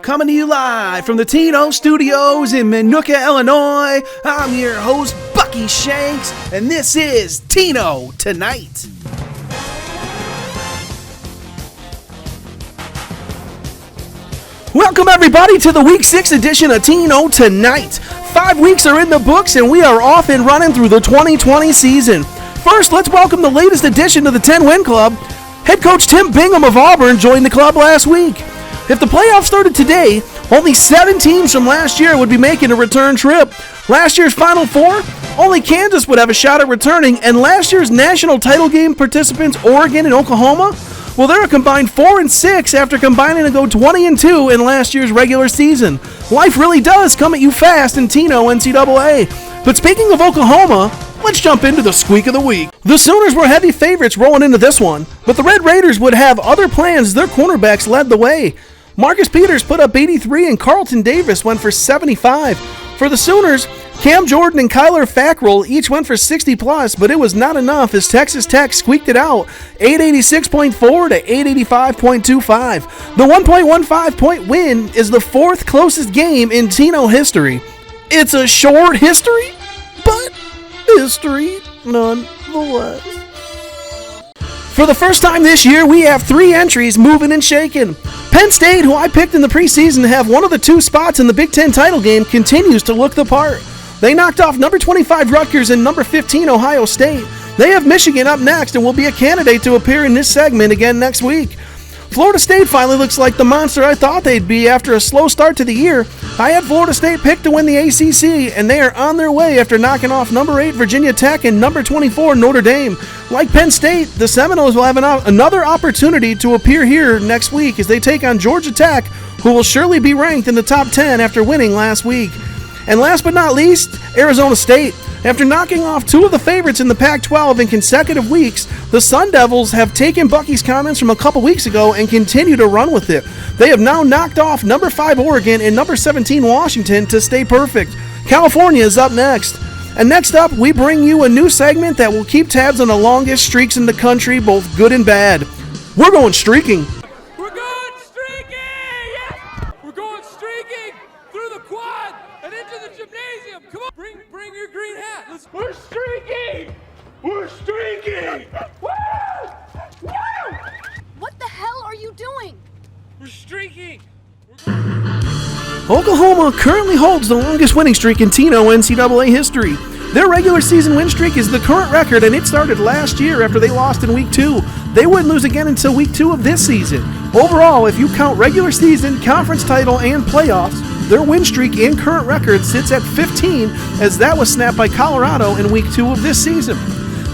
coming to you live from the Tino Studios in Minooka, Illinois. I'm your host, Bucky Shanks, and this is Tino Tonight. Welcome everybody to the Week 6 edition of Tino Tonight. 5 weeks are in the books and we are off and running through the 2020 season. First, let's welcome the latest addition to the 10-win club. Head coach Tim Bingham of Auburn joined the club last week. If the playoffs started today, only 7 teams from last year would be making a return trip. Last year's Final Four, only Kansas would have a shot at returning, and last year's national title game participants, Oregon and Oklahoma, well, they're a combined 4-6 after combining to go 20-2 in last year's regular season. Life really does come at you fast in Tino NCAA. But speaking of Oklahoma, let's jump into the squeak of the week. The Sooners were heavy favorites rolling into this one, but the Red Raiders would have other plans. Their cornerbacks led the way. Marcus Peters put up 83 and Carlton Davis went for 75. For the Sooners, Cam Jordan and Kyler Fackrell each went for 60 plus, but it was not enough as Texas Tech squeaked it out 886.4 to 885.25. The 1.15 point win is the 4th closest game in Tino history. It's a short history, but history nonetheless. For the first time this year, we have 3 entries moving and shaking. Penn State, who I picked in the preseason to have one of the 2 spots in the Big Ten title game, continues to look the part. They knocked off number 25 Rutgers and number 15 Ohio State. They have Michigan up next and will be a candidate to appear in this segment again next week. Florida State finally looks like the monster I thought they'd be after a slow start to the year. I had Florida State picked to win the ACC, and they are on their way after knocking off number 8 Virginia Tech and number 24 Notre Dame. Like Penn State, the Seminoles will have another opportunity to appear here next week as they take on Georgia Tech, who will surely be ranked in the top 10 after winning last week. And last but not least, Arizona State. After knocking off 2 of the favorites in the Pac-12 in consecutive weeks, the Sun Devils have taken Bucky's comments from a couple weeks ago and continue to run with it. They have now knocked off number 5 Oregon and number 17 Washington to stay perfect. California is up next. And next up, we bring you a new segment that will keep tabs on the longest streaks in the country, both good and bad. We're going streaking. We're going streaking! Yes! We're going streaking through the quad and into the gymnasium. Come on, bring your green hat. We're streaking! We're streaking! Woo! Woo! What the hell are you doing? We're streaking! Oklahoma currently holds the longest winning streak in Tino NCAA history. Their regular season win streak is the current record, and it started last year after they lost in Week 2. They wouldn't lose again until Week 2 of this season. Overall, if you count regular season, conference title, and playoffs, their win streak and current record sits at 15, as that was snapped by Colorado in Week 2 of this season.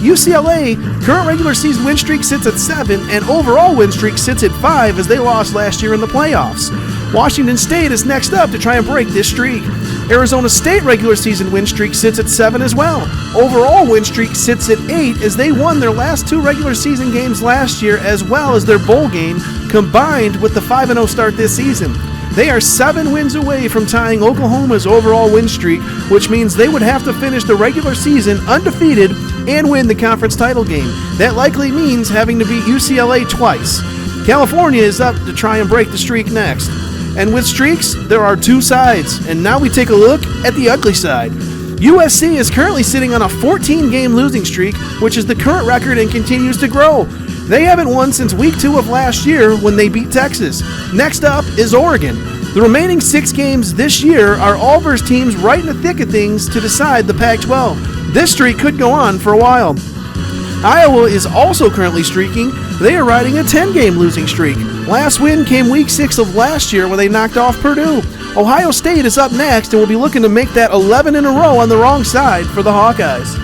UCLA, current regular season win streak sits at 7, and overall win streak sits at 5 as they lost last year in the playoffs. Washington State is next up to try and break this streak. Arizona State regular season win streak sits at 7 as well. Overall win streak sits at 8 as they won their last 2 regular season games last year as well as their bowl game, combined with the 5-0 start this season. They are 7 wins away from tying Oklahoma's overall win streak, which means they would have to finish the regular season undefeated and win the conference title game. That likely means having to beat UCLA twice. California is up to try and break the streak next. And with streaks, there are 2 sides, and now we take a look at the ugly side. USC is currently sitting on a 14-game losing streak, which is the current record and continues to grow. They haven't won since Week 2 of last year when they beat Texas. Next up is Oregon. The remaining 6 games this year are all versus teams right in the thick of things to decide the Pac-12. This streak could go on for a while. Iowa is also currently streaking. They are riding a 10-game losing streak. Last win came Week 6 of last year when they knocked off Purdue. Ohio State is up next and will be looking to make that 11 in a row on the wrong side for the Hawkeyes.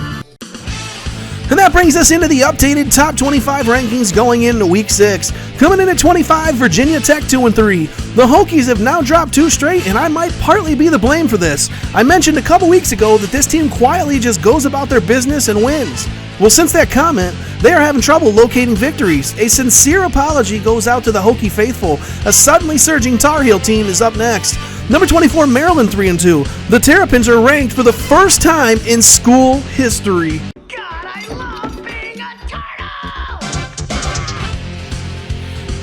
And that brings us into the updated top 25 rankings going into Week 6. Coming in at 25, Virginia Tech 2-3. The Hokies have now dropped 2 straight, and I might partly be the blame for this. I mentioned a couple weeks ago that this team quietly just goes about their business and wins. Well, since that comment, they are having trouble locating victories. A sincere apology goes out to the Hokie faithful. A suddenly surging Tar Heel team is up next. Number 24, Maryland 3-2. The Terrapins are ranked for the first time in school history.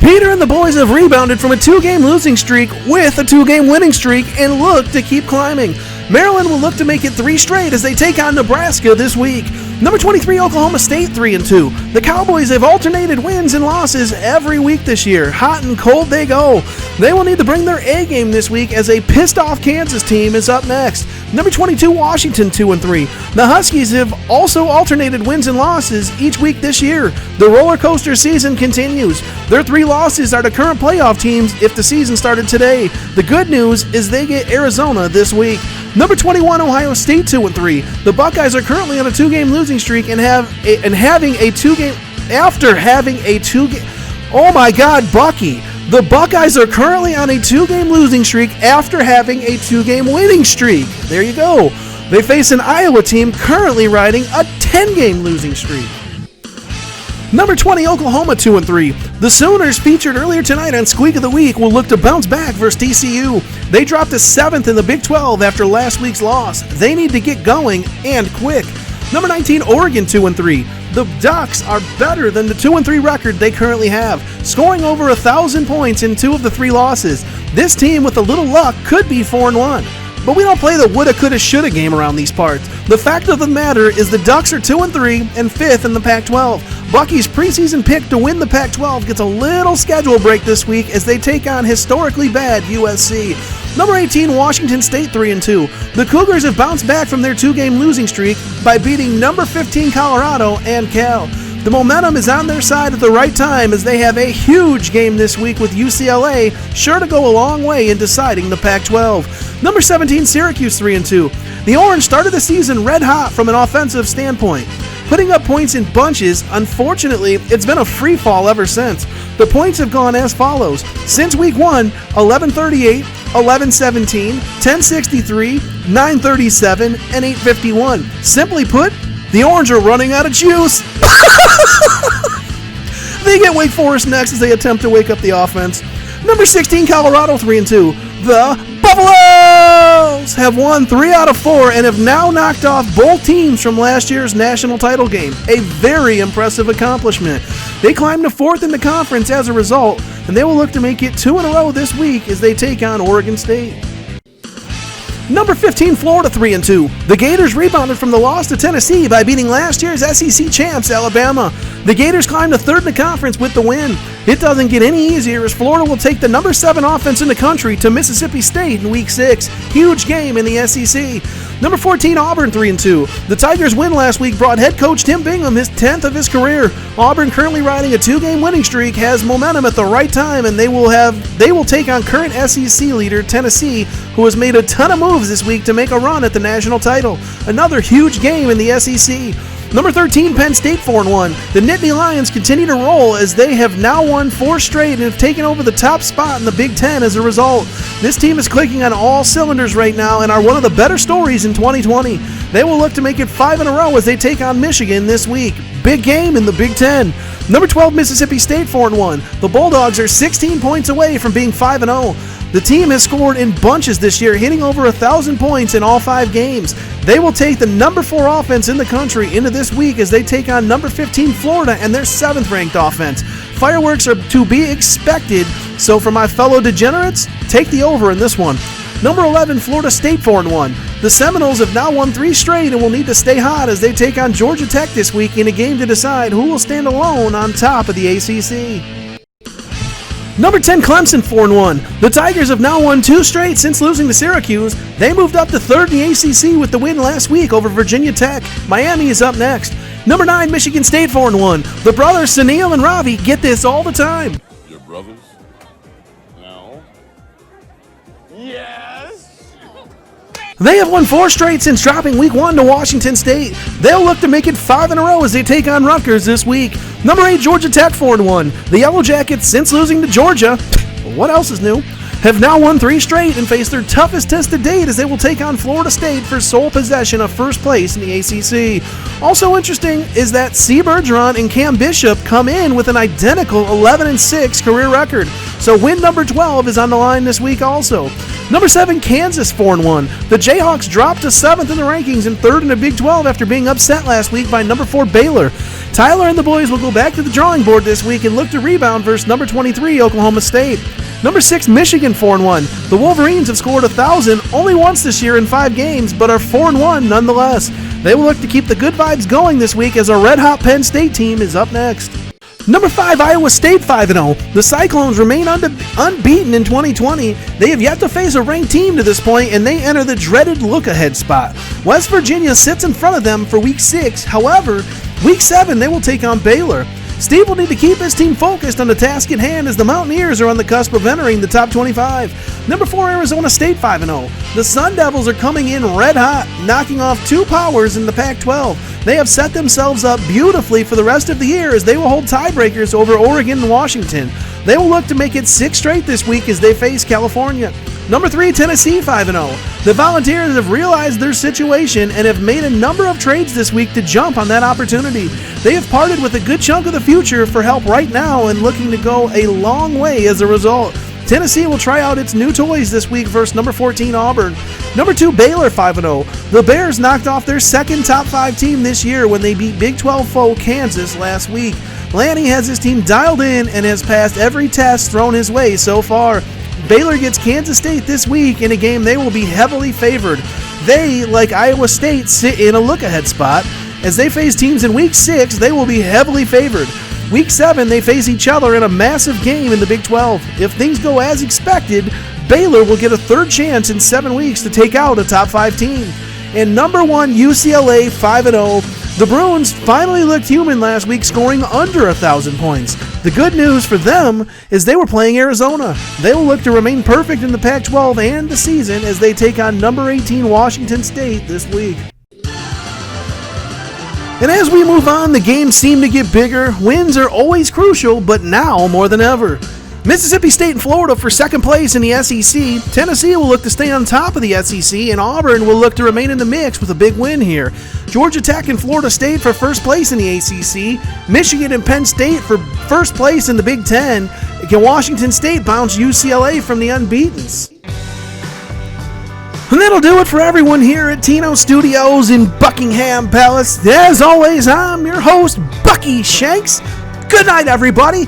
Peter and the boys have rebounded from a 2-game losing streak with a 2-game winning streak and look to keep climbing. Maryland will look to make it 3 straight as they take on Nebraska this week. Number 23, Oklahoma State 3-2. The Cowboys have alternated wins and losses every week this year. Hot and cold they go. They will need to bring their A game this week as a pissed-off Kansas team is up next. Number 22, Washington 2-3. The Huskies have also alternated wins and losses each week this year. The roller coaster season continues. Their 3 losses are to current playoff teams if the season started today. The good news is they get Arizona this week. Number 21, Ohio State 2-3. The Buckeyes are currently on a 2-game losing streak and having a 2-game. Oh my God, Bucky! The Buckeyes are currently on a 2-game losing streak after having a 2-game winning streak. There you go. They face an Iowa team currently riding a 10-game losing streak. Number 20, Oklahoma 2-3. The Sooners, featured earlier tonight on Squeak of the Week, will look to bounce back versus TCU. They dropped to 7th in the Big 12 after last week's loss. They need to get going and quick. Number 19, Oregon 2-3. The Ducks are better than the 2-3 record they currently have, scoring over 1,000 points in 2 of the 3 losses. This team, with a little luck, could be 4-1. But we don't play the woulda, coulda, shoulda game around these parts. The fact of the matter is the Ducks are 2-3 and 5th in the Pac-12. Bucky's preseason pick to win the Pac-12 gets a little schedule break this week as they take on historically bad USC. Number 18, Washington State 3-2. The Cougars have bounced back from their 2-game losing streak by beating number 15 Colorado and Cal. The momentum is on their side at the right time as they have a huge game this week with UCLA, sure to go a long way in deciding the Pac-12. Number 17, Syracuse 3-2. The Orange started the season red hot from an offensive standpoint, putting up points in bunches. Unfortunately, it's been a free fall ever since. The points have gone as follows. Since week 1, 1138, 1117, 1063, 937, and 851. Simply put, the Orange are running out of juice. They get Wake Forest next as they attempt to wake up the offense. Number 16, Colorado 3-2. The Buffaloes have won 3 out of 4 and have now knocked off both teams from last year's national title game. A very impressive accomplishment. They climbed to 4th in the conference as a result, and they will look to make it 2 in a row this week as they take on Oregon State. Number 15, Florida 3-2. The Gators rebounded from the loss to Tennessee by beating last year's SEC champs, Alabama. The Gators climbed to 3rd in the conference with the win. It doesn't get any easier as Florida will take the number 7 offense in the country to Mississippi State in Week 6. Huge game in the SEC. Number 14, Auburn 3-2. The Tigers' win last week brought head coach Tim Bingham his 10th of his career. Auburn, currently riding a 2-game winning streak, has momentum at the right time, and they will take on current SEC leader Tennessee, who has made a ton of moves this week to make a run at the national title. Another huge game in the SEC. Number 13, Penn State 4-1. The Nittany Lions continue to roll as they have now won 4 straight and have taken over the top spot in the Big Ten as a result. This team is clicking on all cylinders right now and are one of the better stories in 2020. They will look to make it 5 in a row as they take on Michigan this week. Big game in the Big Ten. Number 12, Mississippi State 4-1. The Bulldogs are 16 points away from being 5-0. The team has scored in bunches this year, hitting over 1,000 points in all 5 games. They will take the number 4 offense in the country into this week as they take on number 15 Florida and their 7th-ranked offense. Fireworks are to be expected, so for my fellow degenerates, take the over in this one. Number 11, Florida State 4-1. The Seminoles have now won 3 straight and will need to stay hot as they take on Georgia Tech this week in a game to decide who will stand alone on top of the ACC. Number 10, Clemson 4-1. The Tigers have now won 2 straight since losing to Syracuse. They moved up to 3rd in the ACC with the win last week over Virginia Tech. Miami is up next. Number 9, Michigan State 4-1. The brothers Sunil and Ravi get this all the time. Your brothers? No. Yes. They have won 4 straight since dropping Week 1 to Washington State. They'll look to make it 5 in a row as they take on Rutgers this week. Number 8, Georgia Tech 4-1. The Yellow Jackets, since losing to Georgia, what else is new, have now won 3 straight and face their toughest test to date as they will take on Florida State for sole possession of first place in the ACC. Also interesting is that C. Bergeron and Cam Bishop come in with an identical 11-6 career record, so win number 12 is on the line this week also. Number 7, Kansas 4-1. The Jayhawks dropped to 7th in the rankings and 3rd in the Big 12 after being upset last week by number 4 Baylor. Tyler and the boys will go back to the drawing board this week and look to rebound versus number 23 Oklahoma State. Number 6, Michigan 4-1. The Wolverines have scored 1,000 only once this year in 5 games, but are 4-1 nonetheless. They will look to keep the good vibes going this week as a red-hot Penn State team is up next. Number 5, Iowa State 5-0. The Cyclones remain unbeaten in 2020. They have yet to face a ranked team to this point, and they enter the dreaded look-ahead spot. West Virginia sits in front of them for Week 6. However, Week 7 they will take on Baylor. Steve will need to keep his team focused on the task at hand as the Mountaineers are on the cusp of entering the top 25. Number 4, Arizona State 5-0. The Sun Devils are coming in red hot, knocking off 2 powers in the Pac-12. They have set themselves up beautifully for the rest of the year as they will hold tiebreakers over Oregon and Washington. They will look to make it 6 straight this week as they face California. Number 3, Tennessee 5-0. The Volunteers have realized their situation and have made a number of trades this week to jump on that opportunity. They have parted with a good chunk of the future for help right now and looking to go a long way as a result. Tennessee will try out its new toys this week versus number 14 Auburn. Number 2, Baylor 5-0. The Bears knocked off their second top 5 team this year when they beat Big 12 foe Kansas last week. Lanny has his team dialed in and has passed every test thrown his way so far. Baylor gets Kansas State this week in a game they will be heavily favored. They, like Iowa State, sit in a look-ahead spot. As they face teams in Week 6, they will be heavily favored. Week 7, they face each other in a massive game in the Big 12. If things go as expected, Baylor will get a 3rd chance in 7 weeks to take out a top 5 team. And number 1, UCLA 5-0. The Bruins finally looked human last week, scoring under 1,000 points. The good news for them is they were playing Arizona. They will look to remain perfect in the Pac-12 and the season as they take on number 18 Washington State this week. And as we move on, the games seem to get bigger. Wins are always crucial, but now more than ever. Mississippi State and Florida for 2nd place in the SEC. Tennessee will look to stay on top of the SEC, and Auburn will look to remain in the mix with a big win here. Georgia Tech and Florida State for 1st place in the ACC. Michigan and Penn State for 1st place in the Big Ten. Can Washington State bounce UCLA from the unbeatens? And that'll do it for everyone here at Tino Studios in Buckingham Palace. As always, I'm your host, Bucky Shanks. Good night, everybody.